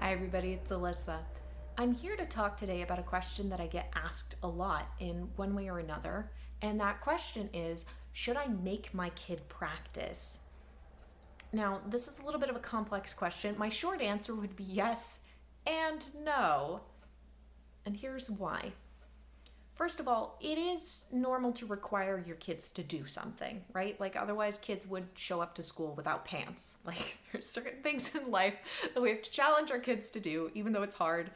Hi, everybody, it's Alyssa. I'm here to talk today about a question that I get asked a lot in one way or another. And that question is, should I make my kid practice? Now, this is a little bit of a complex question. My short answer would be yes and no. And here's why. First of all, it is normal to require your kids to do something, right? Like, otherwise, kids would show up to school without pants. Like, there's certain things in life that we have to challenge our kids to do, even though it's hard,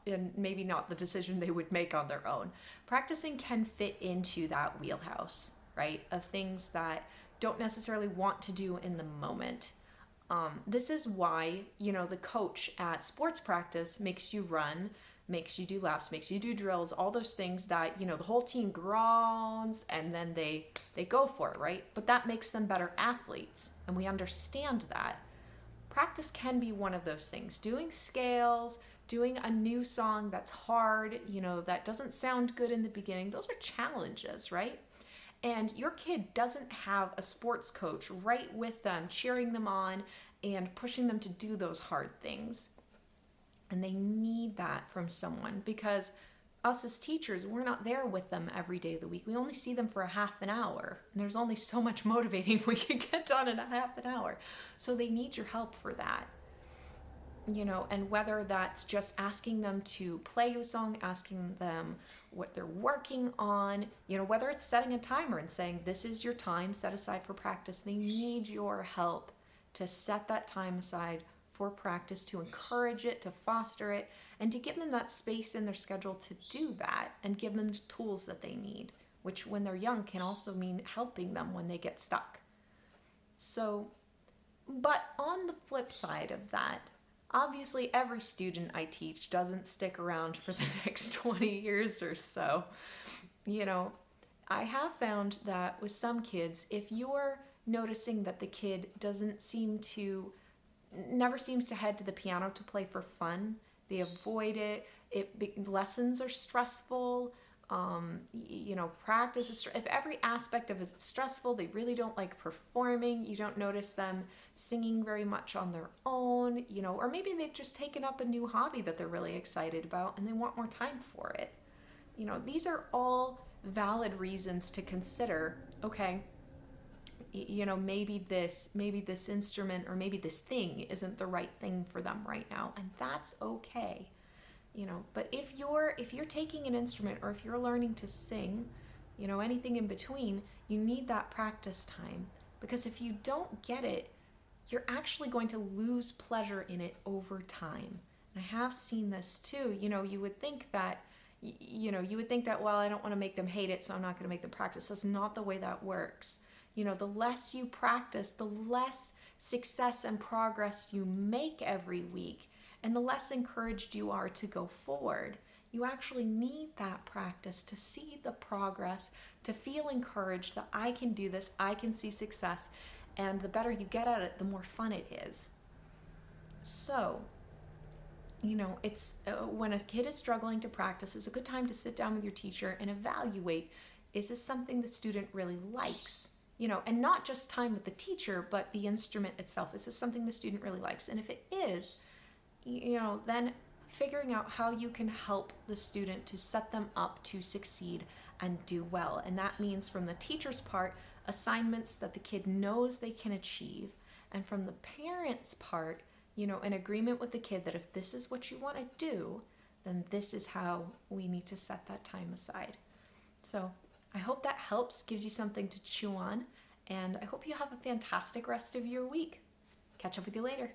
and maybe not the decision they would make on their own. Practicing can fit into that wheelhouse, right? Of things that don't necessarily want to do in the moment. This is why, the coach at sports practice makes you run, makes you do laps, makes you do drills, all those things that, the whole team groans and then they go for it, right? But that makes them better athletes, and we understand that. Practice can be one of those things. Doing scales, doing a new song that's hard, that doesn't sound good in the beginning, those are challenges, right? And your kid doesn't have a sports coach right with them, cheering them on and pushing them to do those hard things. And they need that from someone, because us as teachers, we're not there with them every day of the week. We only see them for a half an hour. And there's only so much motivating we can get done in a half an hour. So they need your help for that. And whether that's just asking them to play a song, asking them what they're working on, whether it's setting a timer and saying, this is your time set aside for practice, they need your help to set that time aside for practice, to encourage it, to foster it, and to give them that space in their schedule to do that and give them the tools that they need, which when they're young can also mean helping them when they get stuck. So, but on the flip side of that, obviously, every student I teach doesn't stick around for the next 20 years or so. I have found that with some kids, if you're noticing that the kid never seems to head to the piano to play for fun, they avoid it, lessons are stressful, practice is, if every aspect of it is stressful, they really don't like performing, you don't notice them singing very much on their own, or maybe they've just taken up a new hobby that they're really excited about and they want more time for it. These are all valid reasons to consider, okay, maybe this instrument or maybe this thing isn't the right thing for them right now, and that's okay. But if you're taking an instrument, or if you're learning to sing, anything in between, you need that practice time, because if you don't get it, you're actually going to lose pleasure in it over time. And I have seen this too. You would think that, well, I don't want to make them hate it, so I'm not going to make them practice. That's not the way that works. The less you practice, the less success and progress you make every week, and the less encouraged you are to go forward. You actually need that practice to see the progress, to feel encouraged that I can do this, I can see success, and the better you get at it, the more fun it is. So, it's when a kid is struggling to practice, it's a good time to sit down with your teacher and evaluate, is this something the student really likes? And not just time with the teacher, but the instrument itself. Is this something the student really likes? And if it is, then figuring out how you can help the student to set them up to succeed and do well. And that means, from the teacher's part, assignments that the kid knows they can achieve. And from the parent's part, an agreement with the kid that if this is what you want to do, then this is how we need to set that time aside. So I hope that helps, gives you something to chew on, and I hope you have a fantastic rest of your week. Catch up with you later.